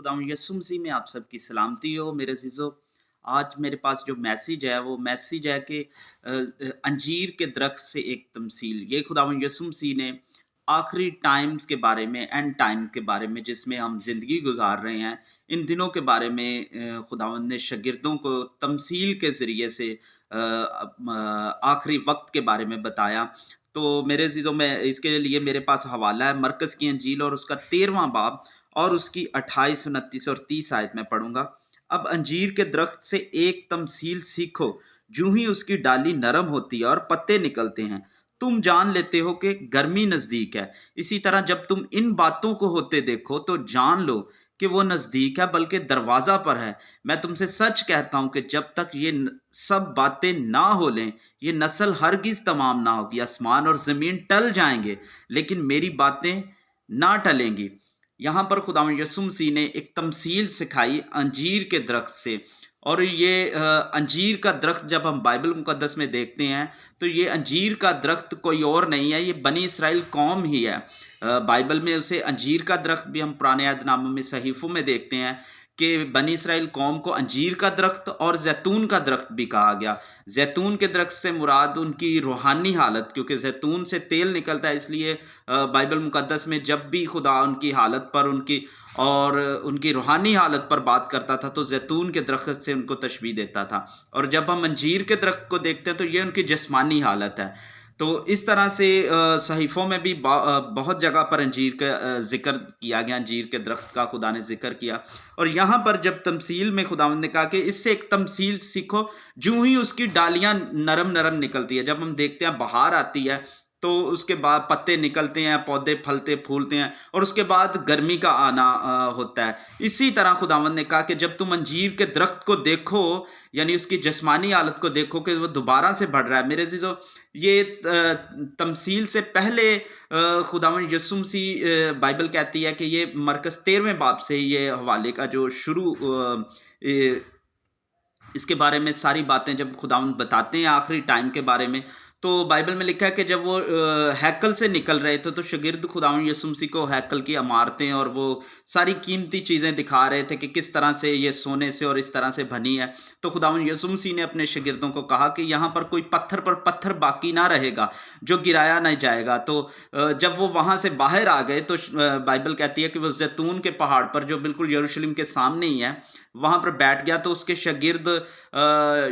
खुदावंद यीशु मसीह में आप सबकी सलामती हो मेरे अज़ीज़ों। आज मेरे पास जो मैसेज है वो मैसेज है कि अंजीर के दरख्त से एक तमसील। ये खुदावंद यीशु मसीह ने आखिरी टाइम्स के बारे में, एंड टाइम के बारे में, जिसमें हम ज़िंदगी गुजार रहे हैं, इन दिनों के बारे में खुदावंद ने शागिर्दों को तमसील के ज़रिए से आखिरी वक्त के बारे में बताया। तो मेरे अज़ीज़ों, मैं इसके लिए मेरे पास हवाला है मरकज़ की अंजील और उसका 13वां बाब और उसकी 28, 29 और 30 आयत में पढ़ूंगा। अब अंजीर के दरख्त से एक तमसील सीखो, जूं ही उसकी डाली नरम होती है और पत्ते निकलते हैं, तुम जान लेते हो कि गर्मी नजदीक है। इसी तरह जब तुम इन बातों को होते देखो तो जान लो कि वो नजदीक है, बल्कि दरवाजा पर है। मैं तुमसे सच कहता हूं कि जब तक ये सब बातें ना हो लें, ये नस्ल हरगिज तमाम ना होगी। आसमान और जमीन टल जाएंगे, लेकिन मेरी बातें ना टलेंगी। यहाँ पर खुदावंद यीशु मसीह ने एक तमसील सिखाई अंजीर के दरख्त से। और ये अंजीर का दरख्त जब हम बाइबल मुकद्दस में देखते हैं तो ये अंजीर का दरख्त कोई और नहीं है, ये बनी इसराइल कौम ही है। बाइबल में उसे अंजीर का दरख्त भी हम पुराने अहदनामे में सहीफों में देखते हैं कि बनी इसराइल कौम को अंजीर का दरख्त और जैतून का दरख्त भी कहा गया। जैतून के दरख्त से मुराद उनकी रूहानी हालत, क्योंकि जैतून से तेल निकलता है, इसलिए बाइबल मुकद्दस में जब भी खुदा उनकी हालत पर, उनकी रूहानी हालत पर बात करता था तो जैतून के दरख्त से उनको तशबीह देता था। और जब हम अंजीर के दरख्त को देखते हैं तो ये उनकी जिस्मानी हालत है। तो इस तरह से सहीफ़ों में भी बहुत जगह पर अंजीर का ज़िक्र किया गया, अंजीर के दरख्त का खुदा ने ज़िक्र किया। और यहाँ पर जब तमसील में खुदावंद ने कहा कि इससे एक तमसील सीखो, जूं ही उसकी डालियाँ नरम नरम निकलती है। जब हम देखते हैं बहार आती है तो उसके बाद पत्ते निकलते हैं, पौधे फलते फूलते हैं और उसके बाद गर्मी का आना होता है। इसी तरह खुदावंद ने कहा कि जब तुम अंजीर के दरख्त को देखो, यानी उसकी जिस्मानी हालत को देखो कि वो दोबारा से बढ़ रहा है। मेरे अज़ीज़ों, ये तमसील से पहले खुदावंद यीशु मसीह, बाइबल कहती है कि ये मरकज़ 13वें बाब से ये हवाले का जो शुरू इसके बारे में सारी बातें जब खुदावंद बताते हैं आखिरी टाइम के बारे में, तो बाइबल में लिखा है कि जब वो हैकल से निकल रहे थे तो शागिर्द खुदावंद यीशु मसीह को हैकल की इमारतें और वो सारी कीमती चीज़ें दिखा रहे थे कि किस तरह से ये सोने से और इस तरह से बनी है। तो खुदावंद यीशु मसीह ने अपने शागिर्दों को कहा कि यहाँ पर कोई पत्थर पर पत्थर बाकी ना रहेगा जो गिराया नहीं जाएगा। तो जब वो वहाँ से बाहर आ गए तो बाइबल कहती है कि वो जैतून के पहाड़ पर, जो बिल्कुल यरूशलेम के सामने ही है, वहाँ पर बैठ गया। तो उसके शागिर्द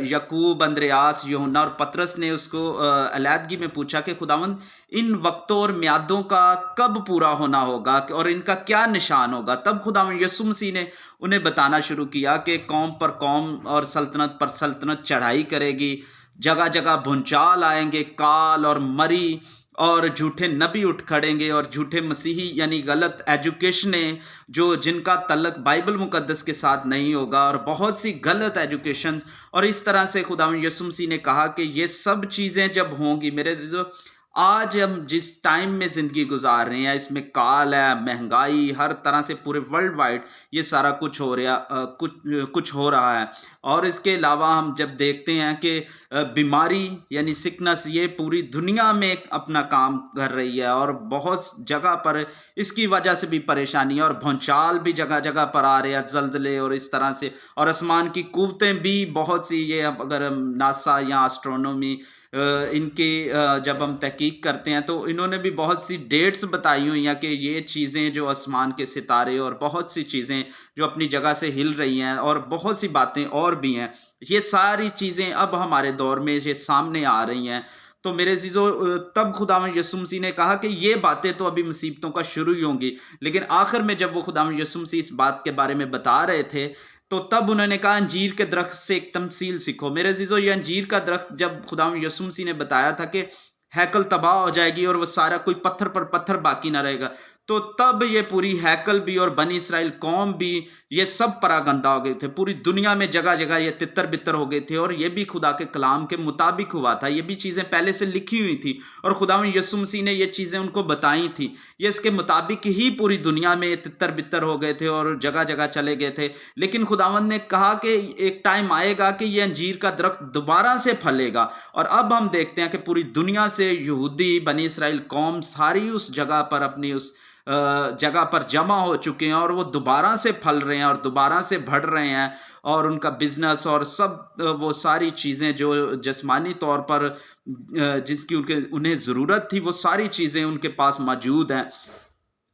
याकूब, अंद्रयास, यूहन्ना और पतरस ने उसको अलैदगी में पूछा कि खुदावंद, इन वक्तों और म्यादों का कब पूरा होना होगा और इनका क्या निशान होगा? तब खुदावंद यीशु मसीह ने उन्हें बताना शुरू किया कि कौम पर कौम और सल्तनत पर सल्तनत चढ़ाई करेगी, जगह जगह भूचाल आएंगे, काल और मरी और झूठे नबी उठ खड़ेंगे और झूठे मसीही, यानी गलत एजुकेशनें जो जिनका तल्लक बाइबल मुकद्दस के साथ नहीं होगा, और बहुत सी गलत एजुकेशंस। और इस तरह से खुदावंद यीशु मसीह ने कहा कि ये सब चीज़ें जब होंगी, मेरे अज़ीज़ों, आज हम जिस टाइम में ज़िंदगी गुजार रहे हैं इसमें काल है, महंगाई, हर तरह से पूरे वर्ल्ड वाइड ये सारा कुछ हो रहा कुछ हो रहा है। और इसके अलावा हम जब देखते हैं कि बीमारी यानी सिकनेस ये पूरी दुनिया में अपना काम कर रही है और बहुत जगह पर इसकी वजह से भी परेशानी है, और भूचाल भी जगह जगह पर आ रहे हैं, ज़लज़ले और इस तरह से। और आसमान की कुव्वतें भी बहुत सी, ये अगर हम नासा या एस्ट्रोनॉमी इनके जब हम तहकीक करते हैं तो इन्होंने भी बहुत सी डेट्स बताई हुई हैं कि ये चीज़ें जो आसमान के सितारे और बहुत सी चीज़ें जो अपनी जगह से हिल रही हैं, और बहुत सी बातें और भी हैं, ये सारी चीज़ें अब हमारे दौर में ये सामने आ रही हैं। तो मेरे अज़ीज़ों, तब खुदावंद यीशु मसीह ने कहा कि ये बातें तो अभी मुसीबतों का शुरू ही होंगी, लेकिन आखिर में जब वो खुदावंद यीशु मसीह इस बात के बारे में बता रहे थे तो तब उन्होंने कहा अंजीर के दरख्त से एक तमसील सीखो। मेरे अज़ीज़ों, ये अंजीर का दरख्त जब खुदावंद यीशु मसीह ने बताया था कि हैकल तबाह हो जाएगी और वो सारा कोई पत्थर पर पत्थर बाकी ना रहेगा, तो तब ये पूरी हैकल भी और बनी इसराइल कौम भी ये सब परागंदा हो गए थे। पूरी दुनिया में जगह जगह ये तितर बितर हो गए थे, और ये भी खुदा के कलाम के मुताबिक हुआ था। ये भी चीज़ें पहले से लिखी हुई थी और खुदावंद यीशु मसीह ने ये चीज़ें उनको बताई थी। ये इसके मुताबिक ही पूरी दुनिया में तितर बितर हो गए थे और जगह जगह चले गए थे। लेकिन खुदावंद ने कहा कि एक टाइम आएगा कि ये अंजीर का दरख्त दोबारा से फलेगा। और अब हम देखते हैं कि पूरी दुनिया से यहूदी, बनी इसराइल कौम सारी उस जगह पर अपनी उस जगह पर जमा हो चुके हैं और वो दोबारा से फल रहे हैं और दोबारा से बढ़ रहे हैं और उनका बिज़नेस और सब वो सारी चीज़ें जो जिस्मानी तौर पर जिनकी उन्हें ज़रूरत थी, वो सारी चीज़ें उनके पास मौजूद हैं।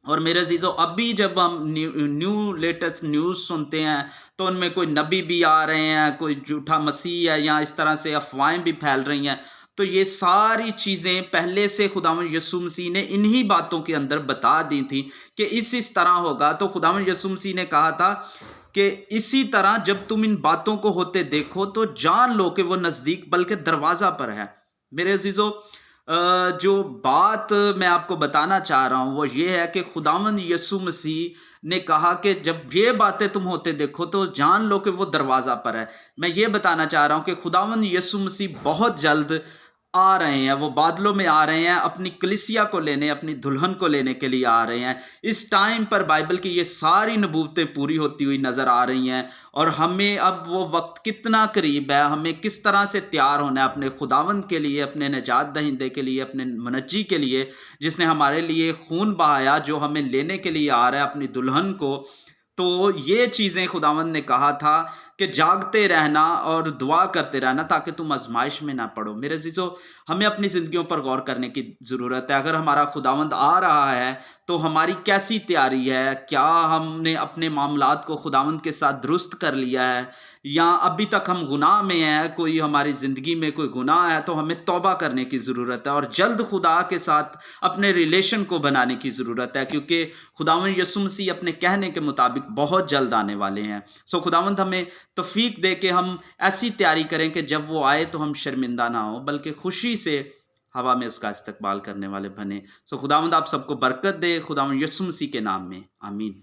और मेरे अज़ीज़ों, अभी जब हम न्यू लेटेस्ट न्यूज़ सुनते हैं, तो उनमें कोई नबी भी आ रहे हैं, कोई झूठा मसीह है या इस तरह से अफ़वाहें भी फैल रही हैं। तो ये सारी चीज़ें पहले से खुदावंद यीशु मसीह ने इन्हीं बातों के अंदर बता दी थी कि इस तरह होगा। तो खुदावंद यीशु मसीह ने कहा था कि इसी तरह जब तुम इन बातों को होते देखो तो जान लो कि वो नज़दीक बल्कि दरवाज़ा पर है। मेरे अज़ीज़ों, जो बात मैं आपको बताना चाह रहा हूँ वो ये है कि खुदावंद यीशु मसीह ने कहा कि जब ये बातें तुम होते देखो तो जान लो कि वो दरवाज़ा पर है। मैं ये बताना चाह रहा हूँ कि खुदावंद यीशु मसीह बहुत जल्द आ रहे हैं, वो बादलों में आ रहे हैं, अपनी कलीसिया को लेने, अपनी दुल्हन को लेने के लिए आ रहे हैं। इस टाइम पर बाइबल की ये सारी नबूवतें पूरी होती हुई नज़र आ रही हैं और हमें अब वो वक़्त कितना करीब है, हमें किस तरह से तैयार होना है अपने खुदावंद के लिए, अपने निजात दहिंदे के लिए, अपने मुनज्जी के लिए, जिसने हमारे लिए खून बहाया, जो हमें लेने के लिए आ रहा है अपनी दुल्हन को। तो ये चीज़ें खुदावंद ने कहा था कि जागते रहना और दुआ करते रहना ताकि तुम आज़माइश में ना पड़ो। मेरे अज़ीज़ों, हमें अपनी ज़िंदगियों पर गौर करने की ज़रूरत है। अगर हमारा खुदावंद आ रहा है, तो हमारी कैसी तैयारी है? क्या हमने अपने मामलात को खुदावंद के साथ दुरुस्त कर लिया है? या अभी तक हम गुनाह में हैं, कोई हमारी ज़िंदगी में कोई गुनाह है, तो हमें तौबा करने की ज़रूरत है और जल्द खुदा के साथ अपने रिलेशन को बनाने की ज़रूरत है, क्योंकि खुदावंद यीशु मसीह अपने कहने के मुताबिक बहुत जल्द आने वाले हैं। सो खुदावंद हमें तौफीक दे कि हम ऐसी तैयारी करें कि जब वो आए तो हम शर्मिंदा ना हो, बल्कि खुशी से हवा में उसका इस्तकबाल करने वाले बने। सो खुदावंद आप सबको बरकत दे, खुदावंद यीशु मसीह के नाम में, आमीन।